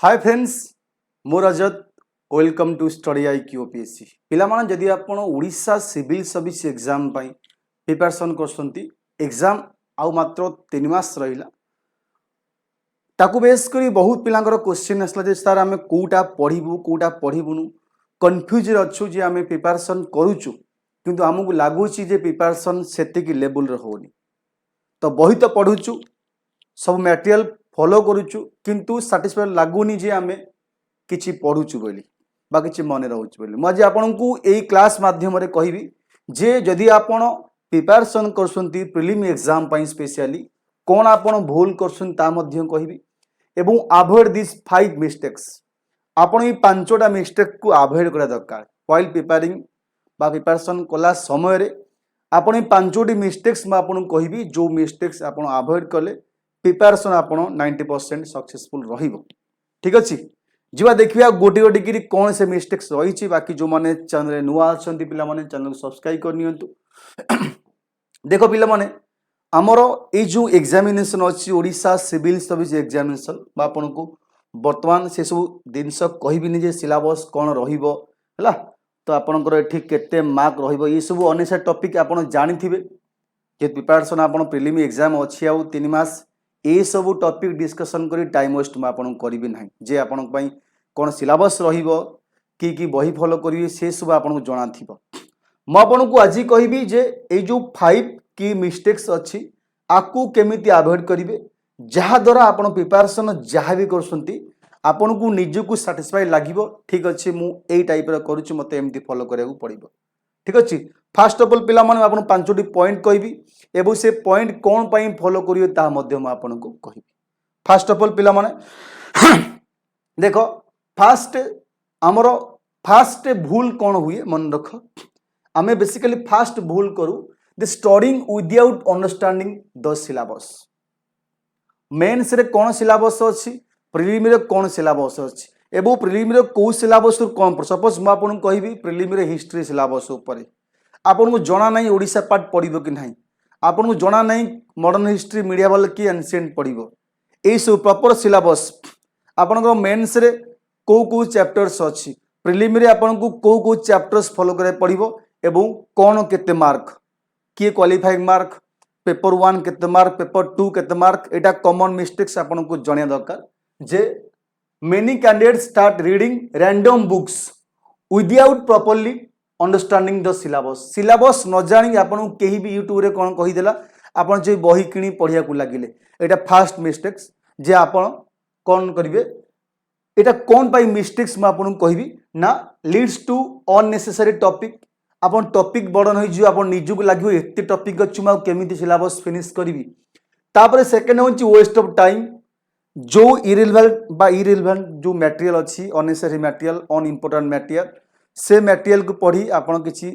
Hi friends मो रजत welcome to study आई क्यूपीएससी पिला माने जदि आपण ओडिशा सिविल सर्विस एग्जाम पई प्रिपरेशन करसंती एग्जाम आउ मात्र 3 मास रहिला ताकू बेस करी बहुत पिलांकर क्वेश्चन असला जे सर आमे कोटा पढिबुनु कंफ्यूज अछु जे आमे प्रिपरेशन करूछु किंतु हमकु लागुची जे प्रिपरेशन सेति की लेवल रे होनी तो बही तो पढुछु सब मटेरियल फॉलो करूछु किंतु सैटिस्फाई लागुनी जे आमे किछि पढुछु बोली बा किछि मने रहउछु बोली म जे आपनकु एई क्लास माध्यम रे कहिबी जे जदि आपण प्रिपरेशन करसंती प्रीलिम एग्जाम पई स्पेशली कोन आपण भूल करसन ता मध्यम कहिबी एवं अवॉइड दिस 5 मिस्टेक्स आपण ई पांचोटा मिस्टेक को अवॉइड करा दरकार व्हाइल प्रिपेयरिंग बा प्रिपरेशन कला समय रे आपण ई पांचोटी मिस्टेक्स म आपण कहिबी जो मिस्टेक्स आपण अवॉइड कले प्रिपरेशन आपण 90% सक्सेसफुल रहिबो ठीक अछि जीवा देखिया गोटी गोटी की कौन से मिस्टेक्स रही बाकी जो माने चैनल नुआ अच्छा पिला माने चैनल को सब्सक्राइब कर नियंतु देखो पिला माने हमरो ए जो एग्जामिनेशन अछि ओडिशा सिविल सर्विस एग्जामिनेशन बा आपन को वर्तमान से सब दिनस कहबिनी जे सिलेबस कोन रहिबो हला तो आपनकर एठी केते मार्क रहिबो ये सब अनेसा टॉपिक आपन जानिथिबे जे प्रिपरेशन आपन प्रीलिम एग्जाम अछि आ 3 मास ए सब टॉपिक डिस्कशन करी टाइम वेस्ट म आपन करिबे नाही जे आपन पई कोन सिलेबस रहिबो की बही फॉलो करिवे से सब आपन को जणा थिबो म आपन को आज कहिबी जे ए जो 5 की मिस्टेक्स अछि आकू केमिति अवॉइड करिवे जहा द्वारा आपन प्रिपरेशन जहा भी करसंती आपन को निज को सैटिस्फाई लागिवो ठीक अछि मु एई टाइप रा करूची मते एमती फॉलो करिया पड़िबो ठीक अछि फर्स्ट ऑफ ऑल पिला माने आपन पांचोटी पॉइंट कहबी एबो से पॉइंट कोन पई फॉलो करियो ता मध्यम आपन को कहबी फर्स्ट ऑफ ऑल पिला माने देखो फर्स्ट हमरो फर्स्ट भूल कोन हुए मन रख हमें बेसिकली फर्स्ट भूल करू the studying without understanding the syllabus mains रे कोन सिलेबस अछि प्रीलिम रे कोन सिलेबस अछि एबो प्रीलिम रे को सिलेबस कोन सपोज म आपन कहबी प्रीलिम रे हिस्ट्री सिलेबस ऊपर आपन को जणा नाही ओडिसा पार्ट पढिबो कि नाही आपन को जणा नाही मॉडर्न हिस्ट्री मीडिएवल की एंशिएंट पढिबो ए सब प्रॉपर सिलेबस आपन को मेंस रे को चैप्टर्स अछि प्रीलिम रे आपन को चैप्टर्स फॉलो करे पढिबो एवं कोन केते मार्क की क्वालिफाइंग मार्क पेपर 1 केते मार्क पेपर 2 केते मार्क एटा कॉमन मिस्टेक्स आपन को जणिया दरकार जे many candidates start reading random books without properly understanding the syllabus न जानी आपन केही भी यूट्यूब रे कोन कहि देला आपन जे बही किनी पढिया को लागिले एटा फर्स्ट मिस्टेक्स जे आपन कोन करिवे एटा कोन पाई मिस्टेक्स म आपन कहिबी ना लीड्स टू अननेसेसरी टॉपिक आपन टॉपिक बडन होई जो आपन निजु को लागियो एते टॉपिक अछि म केमिति सिलेबस फिनिश करिवि तापर सेकंड होची वेस्ट ऑफ टाइम जो इरेलेवेंट जो मटेरियल अछि अननेसेसरी मटेरियल अन इंपोर्टेंट मटेरियल से मटेरियल को पढ़ी आपन किछि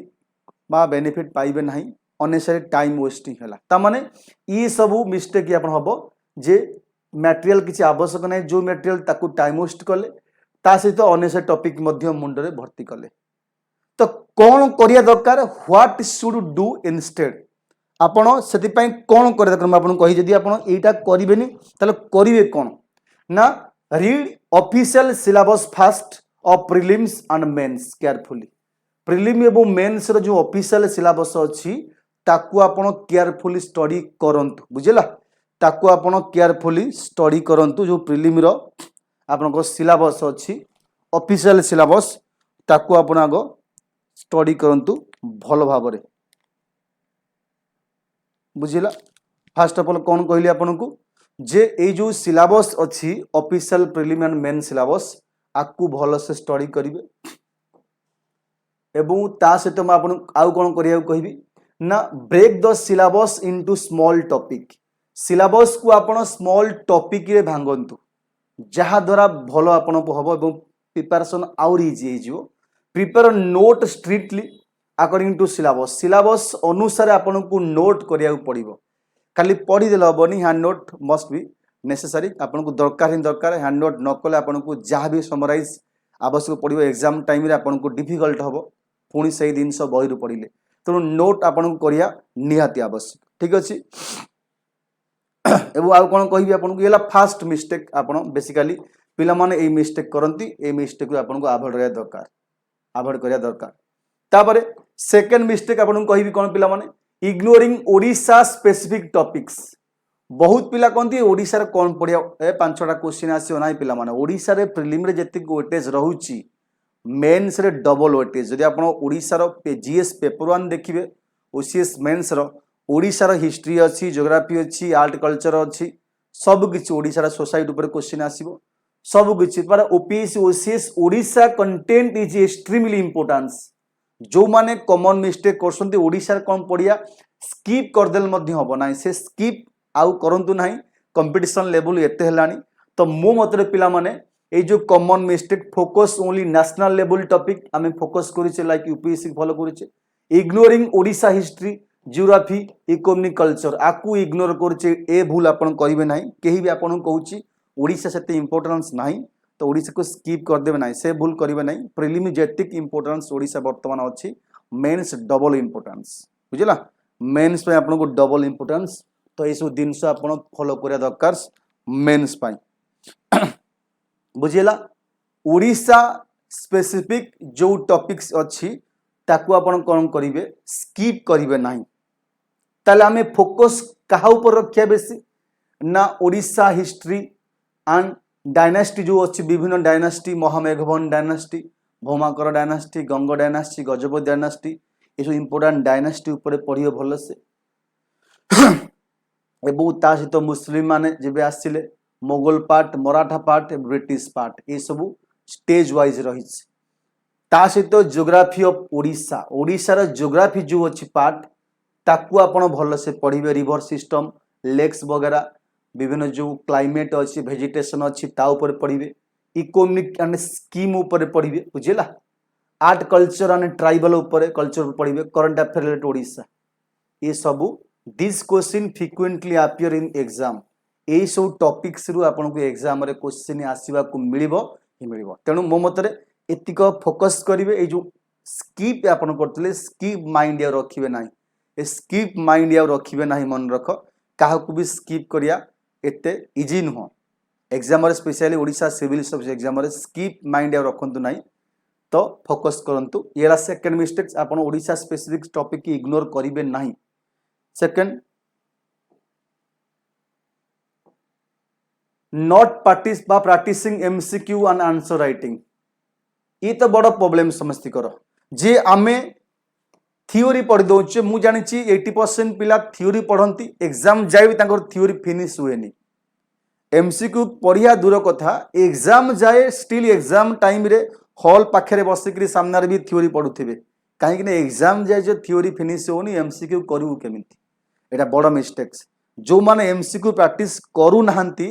बा बेनिफिट पाइबे नाही अननेसेसरी टाइम वेस्टिंग होला ता माने ई सब मिस्टेक आपन हबो जे मटेरियल किछि आवश्यक नाही जो मटेरियल ताकू टाइम वेस्ट कले ता सहित अननेसेसरी टॉपिक मध्य मुंड रे भर्ती कले तो कोन करिया दरकार व्हाट शुड डू इंस्टेड आपण सेति पई कोन करिया दरकार म आपन कहि जदी आपण एटा करिवेनी तले करिवे कोन ना read official syllabus first of prelims and mains carefully prelim एवं मेंस रो जो ऑफिशियल सिलेबस अछि ताकू आपण केयरफुली स्टडी करंतु बुझिला ताकू आपण केयरफुली स्टडी करंतु जो प्रीलिम रो आपण को सिलेबस अछि ऑफिशियल सिलेबस ताकू आपण आगो स्टडी करंतु भलो भाबरे बुझिला फर्स्ट ऑफ ऑल कोन कहली आपण को जे ए जो सिलेबस अछि official prelim and main syllabus आकू भलो से स्टडी करिवे एवं ता सहित म आपण आउ कोन करिया कहबी ना break the syllabus into small topic syllabus को आपण स्मॉल टॉपिक रे भांगंतु जहा द्वारा भलो आपण को हबो एवं प्रिपरेशन आउर इजी हे जिवो prepare note strictly according to syllabus अनुसार आपन को नोट करिया पड़िबो खाली पढ़ी देला बनी hand note must be necessary आपन को दरकार ही दरकार हैंड नोट न कले आपन को जहां भी समराइज आवश्यक पड़िबो एग्जाम टाइम रे आपन को डिफिकल्ट हबो पुणी सही दिन सब बही रु पढ़िले तो नोट आपन को करिया निहाती आवश्यक ठीक अछि एबो आ कोन कहिबी आपन को येला फर्स्ट मिस्टेक आपन बेसिकली पिला माने ए मिस्टेक करंती ए मिस्टेक को आपन को अवॉइड करिया दरकार तापरे सेकंड मिस्टेक आपन को कहबी कोन पिला माने इग्नोरिंग ओडिशा स्पेसिफिक टॉपिक्स बहुत पिला कहती ओडिशा रे कोन पढ़िया ए 5-6टा क्वेश्चन आसीओ नाही पिला माने ओडिशा रे प्रिलिम रे जति वेटेज रहउची मेंस रे डबल वेटेज जदि आपन ओडिशा रो जीएस पेपर 1 देखिबे ओसीएस मेंस रो ओडिशा रो हिस्ट्री अछि ज्योग्राफी अछि आर्ट कल्चर अछि सब किछि ओडिशा रो सोसाइटी ऊपर क्वेश्चन आसीबो सब किछि पर OPSC OCS Odisha content is extremely importance जो माने कॉमन मिस्टेक करसंती ओडिशा रे कोन पढ़िया स्किप कर देल मध्ये होबो नाही से स्किप आउ करंतु नाही कंपटीशन लेवल एते हेलानी तो मो मतरे पिला माने ए जो common mistake focus only national level topic आमे फोकस करिचे लाइक यूपीएससी फॉलो करिचे ignoring Odisha history geography economic culture आकु इग्नोर करिचे ए भूल आपण करिवे नाही केही भी आपण कहूची ओडिशा सेते इंपोर्टेंस नाही तो ओडिशा को स्किप कर देबे नाही से भूल करिवे नाही प्रिलिम जेतिक इंपोर्टेंस ओडिशा वर्तमान अछि मेंस डबल इंपोर्टेंस बुझिला मेंस पे आपण को डबल इंपोर्टेंस तो ये सब जिनस आपण फॉलो करिया दरकार मेंस पाई बुझिला ओडिशा स्पेसिफिक जो टॉपिक्स अछि ताकू आपण कोन करिवे स्किप करिवे नाही ताले हमें फोकस कहा ऊपर रखिया बेसी ना ओडिशा हिस्ट्री एंड डायनास्टी जो अच्छी विभिन्न डायनास्टी महामेघवन डायनास्टी भौमाकर डायनास्टी गंग डायनास्टी गजपति डायनास्टी ये सब इंपोर्टेंट डायनास्टी ऊपर पढ़िए भल से एवं ता सहित मुस्लिम माने जेबे आसिले Mughal part Maratha part British part ये सब स्टेज वाइज रही ता सहित geography of Odisha Odisha geography जो अच्छी पार्ट ताकू आपण भल से पढ़िबे रिवर सिस्टम लेक्स वगैरह विभिन्न जो क्लाइमेट अच्छी वेजिटेशन अच्छी ता ऊपर पढ़िबे इकोनॉमिक एंड स्कीम ऊपर पढ़िबे बुझिला आर्ट कल्चर एंड ट्राइबल ऊपर कल्चर पढ़िबे करंट अफेयर रिलेटेड ओडिशा ये सब this question frequently appear in exam ए सब टॉपिक्स रु आपन को एग्जाम रे क्वेश्चन आसीबा को मिलिबो ही मिलिबो तेनु मो मतरे एतिक फोकस करिवे ए जो स्किप आपन करतले स्किप माइंड या रखिबे नाही ए स्किप माइंड या रखिबे नाही मन रख काहा को भी स्किप करिया एते इजी नुह एग्जाम रे specially Odisha civil service exam रे स्किप माइंड या रखंतु नाही तो फोकस करंतु येला सेकंड मिस्टेक्स आपन ओडिशा स्पेसिफिक टॉपिक की इग्नोर करिवे नाही second not practising MCQ and answer writing ये तो बड़ प्रॉब्लम समस्ती कर जे आमे थियोरी पढ़ी दौचे मु जानी 80% पिला थियोरी पढ़ती एग्जाम जाए भी थियोरी फिनिश हुए एमसीक्यू पढ़िया दूर कथा एग्जाम जाए स्टिल एग्जाम टाइम रे हॉल पाखे बसिक सामने भी थियोरी पढ़ुवे कहीं एग्जाम जाए जो थियोरी फिनिश होनी एमसीक्यू करू केमिति एटा बड़ मिस्टेक्स जो माने एमसीक्यू प्रैक्टिस करू नाहंती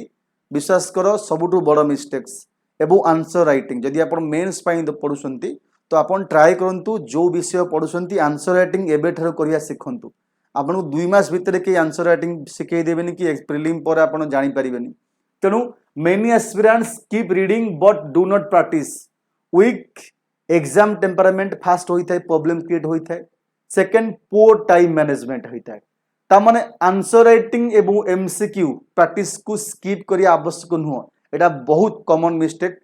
विश्वास कर सबुठु बड़ मिस्टेक्स एवं आंसर राइटिंग जदि आप मेन्स पढ़ुंट तो आपन ट्राए करंतु जो विषय पढ़ुंट आंसर राइटिंग एबेठार करिया सिखंतु आपन 2 मास भितर के आंसर राइटिंग सिखै देबेनी कि प्रिलिम पर आपन जानि परिबेनी तेनु many aspirants keep reading but do not practise weak exam temperament fast होई थाए प्रॉब्लम क्रिएट होई थाए सेकंड पोर टाइम मैनेजमेंट होई थाए ता माने आंसर राइटिंग एवं एमसीक्यू प्रैक्टिस को स्किप करिया आवश्यक नुह एटा बहुत कॉमन मिस्टेक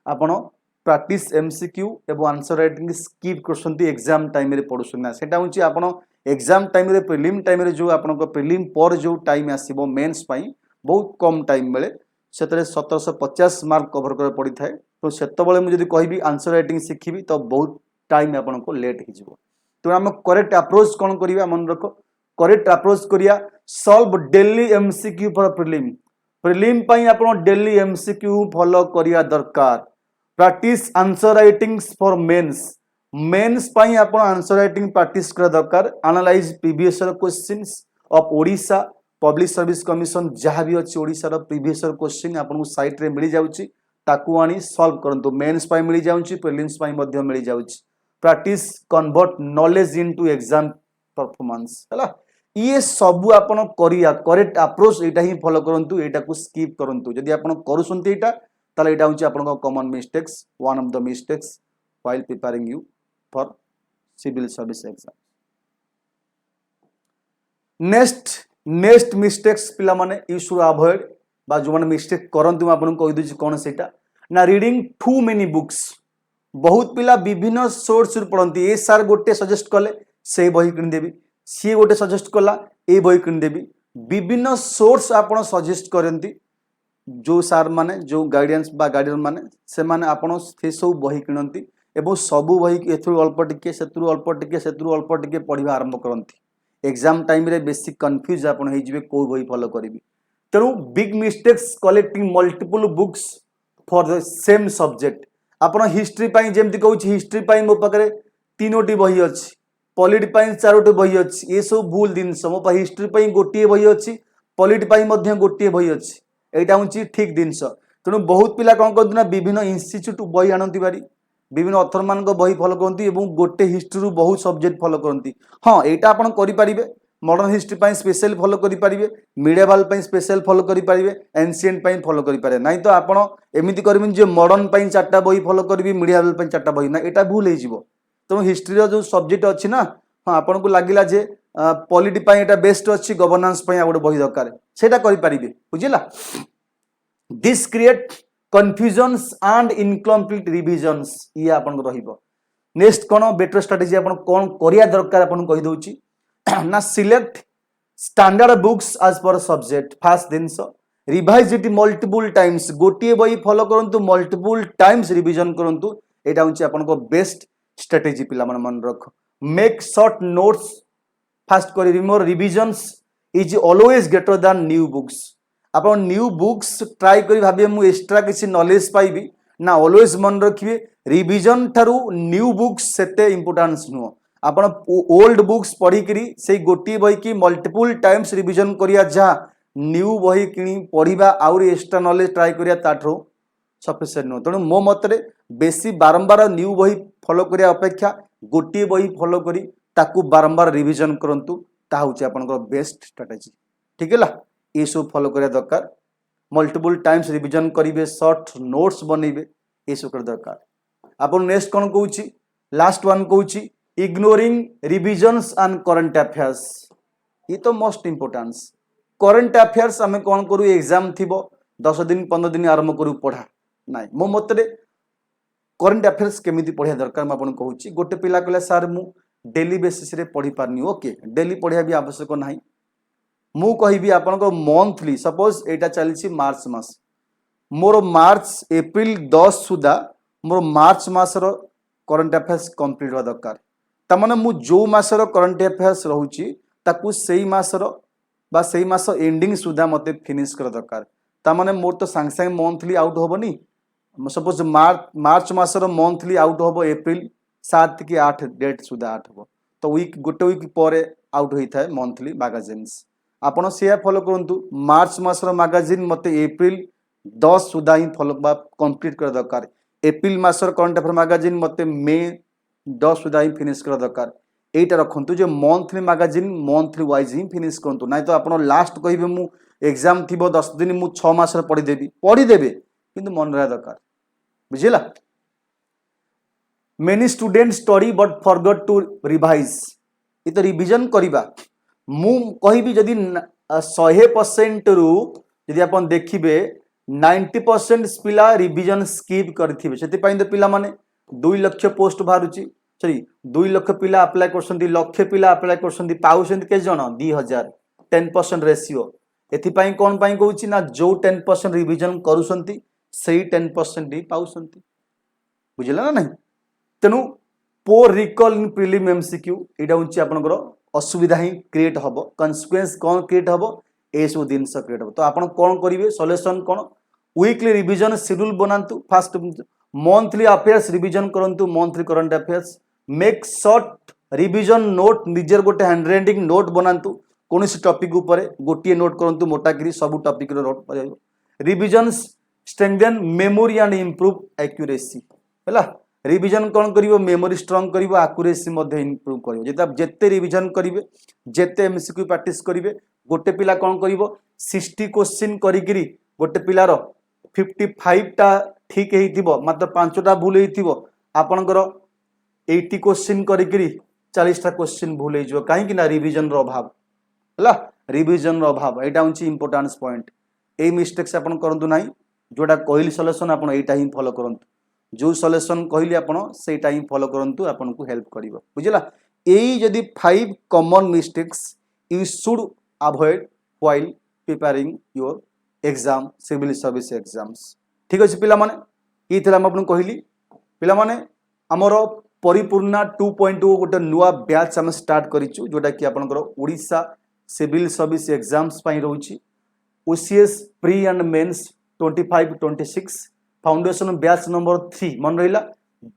आपन प्रैक्टिस एमसीक्यू एवं आंसर राइटिंग स्किप करसंती एग्जाम टाइम रे पढुसना सेटा होची आपन एग्जाम टाइम रे प्रीलिम टाइम रे जो आपन को प्रीलिम पर जो टाइम आसीबो मेंस पई बहुत कम टाइम मिले सेतरे 1750 मार्क कवर करे पड़ी थाए तो सेत बळे मु जदी कहबी आंसर राइटिंग सिखिबी तो बहुत टाइम आपन को लेट हि जिवो तो हम करेक्ट अप्रोच कोन करिया मन रखो करेक्ट अप्रोच करिया solve daily MCQ for prelim prelim पई आपन डेली एमसीक्यू फॉलो करिया दरकार practice answer writing for mains mains पई आपन आंसर राइटिंग प्रैक्टिस कर दरकार analyse previous questions of Odisha Public Service Commission जहाँ भी अच्छी ओडिशा रो प्रीवियस क्वेश्चन आपन साइट रे मिली जाउची ताकू आनी सॉल्व करंतु मेंस पई मिली जाउची प्रीलिम्स पई मध्ये मिली जाउची practice convert knowledge into exam performance हला ये सब आपन करिया करेक्ट अप्रोच एटा ही फॉलो करंतु एटा को स्किप करंतु जदी आपन करूसंती एटा ताले एटा होची आपन common mistakes one of the mistakes while preparing you for civil service exam next mistakes पिला माने यू शुड अवॉइड बा जो माने मिस्टेक करंतु आपन कहि दउची कोन सेटा ना रीडिंग टू मेनी बुक्स। बहुत पिला विभिन्न सोर्स पढ़ती, ए सार गोटे सजेस्ट कले से बही किदेवी, सी गोटे सजेस्ट कला ए बही किदेवी, विभिन्न सोर्स आप सजेस्ट करती जो सार माने जो गाइडेंस बा गार्डियन माने से माने आपण से सब बही किणती एवं सबू बही एथुरु अल्प टिके सेथुरु अल्प टिके सेथुरु अल्प टिके पढ़ा आरंभ करती। एग्जाम टाइम रे बेसी कंफ्यूज आपण हो जिवे को बही फॉलो करिवि। तेणु big mistakes collecting multiple books for the same subject. आपण हिस्ट्री पाई जेमति कहूछि हिस्ट्री पाई मो पाखरे तीनोटी बही अछि, पॉलिट पाई चारोटी बही अछि, ए सब भूल जिनस। मो पा हिस्ट्री पाई गोटिए बही अछि, पॉलिट पाई मध्य गोटिए बही अछि, एटा होछि ठीक जिनस। तेणु बहुत पिला कौन करती ना विभिन्न इन्स्टिट्यूट बही आनती बारी, विभिन्न अथर मान बही फॉलो करती और गोटे हिस्ट्री रु बहुत सब्जेक्ट फॉलो करती। हाँ यहाँ आपड़ करेंगे, मॉडर्न हिस्ट्री पाई स्पेशल फॉलो करेंगे, मिडिएवल पाई स्पेशल फॉलो करेंगे, एनसीएंट पाई फॉलो करेंगे। नहीं तो आपड़ एमती करेंगे जो मॉडर्न पाई 4टा बही फॉलो करी, मिडिएवल पाई 4टा बही ना, यहाँ भूल हो। तेणु हिस्ट्री जो सब्जेक्ट अच्छी ना, हाँ आपन को लगिला जे पॉलिटी पाई एटा बेस्ट अच्छी, गवर्नेंस पाई गोटे बही दरकार सेटा करेंगे, बुझिला। This create confusions and incomplete revisions, ये आपन रहिबो। नेक्स्ट कौन बेटर स्ट्रेटेजी आपन कौन करिया दरकार आपन कहि दउची ना, select standard books as per subject. फास्ट जिनस रिवाइज इट मल्टीपल टाइम्स, गोटे बही फॉलो करंतु मल्टीपल टाइम्स रिवीजन करंतु, एटा होची आपन को बेस्ट स्ट्रेटेजी। पिला मन रख मेक शॉर्ट नोट्स फास्ट करी, रिमोर revisions is always greater than new books. आप न्यू बुक्स ट्राई करी भाबे मु एक्स्ट्रा किसी नॉलेज पाइबी ना, ऑलवेज मन रखिए रिविजन ठारू न्यू बुक्स सेते इंपोर्टेंस नुह। आपण ओल्ड बुक्स पढ़ी करी से गोटी बही की मल्टीपल टाइम्स रिविजन करिया, जहाँ न्यू बही किनी पढ़िबा आउरी एक्स्ट्रा नॉलेज ट्राई करिया ताठो सफिशिएंट नुह। तेणु मो मतरे बेसी बारंबार न्यू बही फॉलो करिया अपेक्षा गोटी बही फॉलो करी ताकू बारंबार रिविजन करंतु, ता होची आपनकर बेस्ट स्ट्रेटेजी। ठीक है ला, ये सब फॉलो करिया दरकार। मल्टीपल टाइम्स रिविजन करिवे, शॉर्ट नोट्स बनइबे, ये सब कर दरकार। आपन नेक्स्ट कोन कहूची, लास्ट वन कहूची ignoring revisions and current affairs. ये तो मोस्ट इंपोर्टेंस। करंट अफेयर्स आम कौन करूँ, एग्जाम थी 10 दिन 15 दिन आरंभ करूँ पढ़ा ना, मो मतरे करंट अफेयर्स केमिति पढ़िया दरकार मैं आपन कहूची। गोटे पिला कहला सर मु डेली बेसिस रे पढ़ी पारनी, ओके डेली पढ़िया भी आवश्यक नहीं। मु कहिबी आपनको मंथली, सपोज एटा चलछि मार्च मास, मोर मार्च एप्रिल 10 सुधा मोर मार्च मासर करंट अफेयर्स कंप्लीट होगा दरकार। तमाने मु जो मासर करंट अफेयर्स रहउची ताकू सेई मासर बा सेई मास एंडिंग सुधा मते फिनिश कर दरकार। तमाने मोर तो सांग सांग मंथली आउट होबनी। सपोज मार्च मासर मंथली आउट होबो एप्रिल 7 कि 8 डेट सुधा 8 होबो, तो वीक गोटे वीक परे आउट होइथाय मंथली मैगजीन्स। आपण से फॉलो करंतु, मार्च मासर मैगजीन मते एप्रिल 10 सुधा ही फॉलो बा कंप्लीट कर दरकार। एप्रिल मासर करंट अफेयर मैगजीन मते मे 10 सुधा ही फिनिश कर दरकार। एटा रखंतु जे मंथली मैगजीन मंथली वाइज ही फिनिश करंतु, नाही तो आपण लास्ट कहिबे मु एग्जाम थिबो 10 दिन मु 6 मास रे पढ़ी देबे किंतु मन रहा दरकार, बुझिला। Many student study but forgot to revise, ये तो रिवीजन करिबा। मु कहिबी जदि 100% रु यदि आपण देखिबे 90% पिला रिवीजन स्किप करथिबे। सेति पई तो पिला माने 2 लाख पोस्ट बाहरुची, सॉरी 2 लाख पिला अप्लाई करसंती, लाख पिला अप्लाई करसंती, पाउसंती के जण 2000, 10% रेशियो। एथि पई कोन पई कहूची ना, जो 10% रिवीजन करूसंती सेही 10% ही पाउसंती, बुझिला ना नहीं। तेनु पोर रिकॉल इन प्रीलिम एमसीक्यू एटा होची आपनकर असुविधा ही क्रिएट हबो। कन्सिक्वेंस कौन क्रिएट हबो, ए सब दिन क्रिएट हबो। तो आपण कौन करिवे, सॉल्यूशन कौन, वीकली रिवीजन शेड्यूल बनांतु। फास्ट मंथली अफेयर्स रिवीजन करंतु, monthly current affairs. Make short revision note, निजर गोटे हैंडराइटिंग नोट बनांतु। कोनोसी टॉपिक ऊपर गोटिए नोट करंतु, मोटा करी सब टॉपिक रो नोट परियो। Revisions strengthen memory and improve accuracy, हैला। रिवीजन कौन करिवो, मेमोरी स्ट्रांग करिवो, एक्यूरेसी मध्ये इंप्रूव करिवो। जेता जेते रिवीजन करिवे, जेते एमसीक्यू प्रैक्टिस करिवे, गोटे पिला कौन करिवो 60 क्वेश्चन करिकरी गोटे पिलार 55 टा ठीक हेइथिबो, मात्र 5 टा भूल हेइथिबो। आपनकर 80 क्वेश्चन करिकरी 40 टा क्वेश्चन भूल हेइजो, काहे कि ना रिवीजन रो अभाव, हैला। रिवीजन रो अभाव एटा होची इंपोर्टेंस पॉइंट। ए मिस्टेक्स आपन करंतु नाही। जोटा कहली सॉल्यूशन आपण एटा ही फॉलो करंतु जो सॉल्यूशन कहली आपण सेटा ही फॉलो करंतु आपण को हेल्प करिवो बुझिला एई जदी 5 common mistakes you should avoid while preparing your exam civil service exams ठीक अछि पिला माने ई थिला हम आपन कहली पिला माने हमर परिपूर्णा 2.0 गोटे नुआ बैच हम स्टार्ट करिचु जोटा कि आपनकर ओडिसा सिविल सर्विस एग्जाम्स पई रहउची OCS pre and mains 25-26 foundation batch number 3 मन रहिला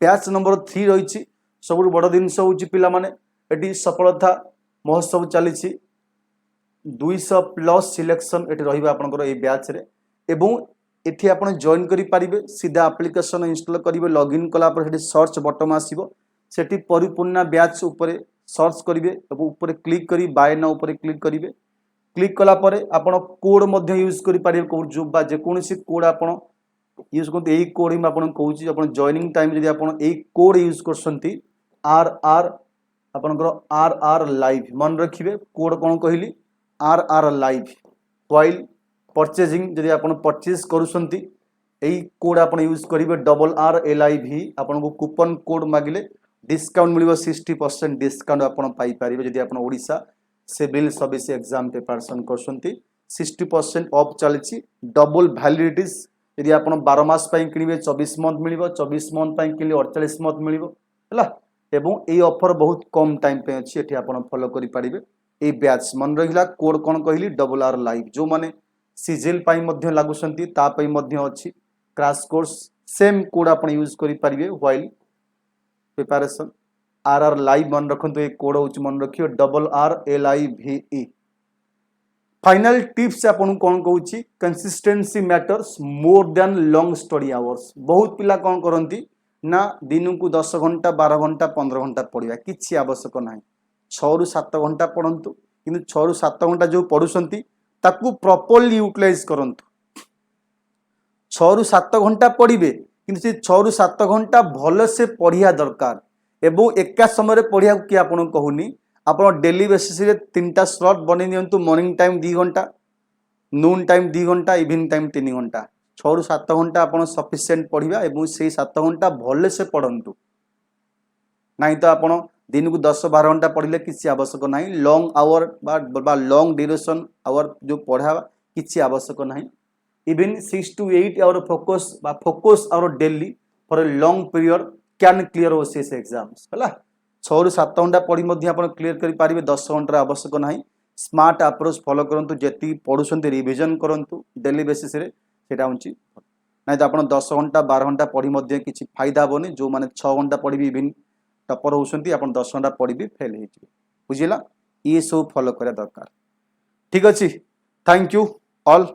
बैच नंबर 3 रहिची सबुठ बड़ जिनस होची पिला माने एटी सफलता महोत्सव चलीची 200 प्लस सिलेक्शन एटी रहिबा आपनकर ए बैच रे एवं एठी आपण जॉइन करि पारिबे सीधा एप्लीकेशन इंस्टॉल करिवे लॉगिन कला पर हेटी सर्च बटन आसीबो सेठी परिपूर्ण बैच ऊपर सर्च करिवे एवं ऊपर क्लिक करी बाय नाउ ऊपर क्लिक करिवे क्लिक कला पर आपण कोड मध्ये यूज करि पारिबे को जो बा जे कोनसी कोड आपण यूज करते एई कोड हम आपण कहूची आपण जॉइनिंग टाइम जदी आपण एई कोड यूज करसंती आरआर आपनकर आरआर लाइव मन रखिबे कोड कोन कहली आरआर लाइव व्हाइल परचेजिंग जदी आपण परचेज करूसंती एई कोड आपण यूज करिवे RRLIV आपण को कूपन कोड मागिले डिस्काउंट मिलिबो 60% डिस्काउंट आपण पाई पारिबे जदी आपण Odisha civil service exam preparation करसंती 60% ऑफ चलची डबल वैलिडिटीज यदि आपण 12 मास पई किनिबे 24 मंथ मिलिबो 24 मंथ पई किनिले 48 मंथ मिलिबो हला एवं एई ऑफर बहुत कम टाइम पे अछि एठी आपण फॉलो करि पारिबे एई बैच मन रहिला कोड कोन कहली RR लाइव जो माने सीजीएल पाई मध्य लागुसंती ता पाई मध्य अछि क्रैश कोर्स सेम कोड आपण यूज करि पारिबे व्हाइल प्रिपरेशन आरआर लाइव मन रखंतु ए कोड होच मन रखियो RRLIVE फाइनल टिप्स आपण कोन कहूची consistency matters more than long study hours बहुत पिला कोन करंती ना दिन को 10 घंटा 12 घंटा 15 घंटा पढ़िया किछि आवश्यक नाही 6 रु 7 घंटा पढंतु किंतु 6 रु 7 घंटा जो पढुसंती ताकू प्रॉपर्ली यूटिलाइज करंतु 6 रु 7 घंटा पढ़िबे किंतु से 6 रु 7 घंटा भल से पढ़िया दरकार एवं एका समय रे पढ़िया कि आपण कहूनी आपण डेली बेसिस रे 3टा स्लॉट बनै नियंतु मॉर्निंग टाइम 2 घंटा नून टाइम 2 घंटा इवनिंग टाइम 3 घंटा 6 रु 7 घंटा आपण सफिशिएंट पढ़िबा एवं से 7 घंटा भल से पढ़ंतु नहीं तो आपण दिन को 10-12 घंटा पढ़िले किसी आवश्यक नहीं लॉन्ग आवर बा लॉन्ग ड्यूरेशन आवर जो पढ़ा किसी आवश्यक नहीं even 6 to 8 hour focus hour daily for a long period can clear OCS exams हला 6 रु 7 घंटा पढ़ी मध्य आपण क्लियर करि पारिबे 10 घंटा आवश्यक नहीं स्मार्ट अप्रोच फॉलो करंतु जेति पढुसंती रिवीजन करंतु डेली बेसिस रे सेटा होची नहीं तो आपण 10 घंटा 12 घंटा पढ़ी मध्य किछि फायदा होनी जो माने 6 घंटा पढ़ी इवन टपर होउसंती आपण 10 घंटा पढ़ी भी फेल हे बुझिला ये सब फॉलो करे दरकार ठीक अछि थैंक यू ऑल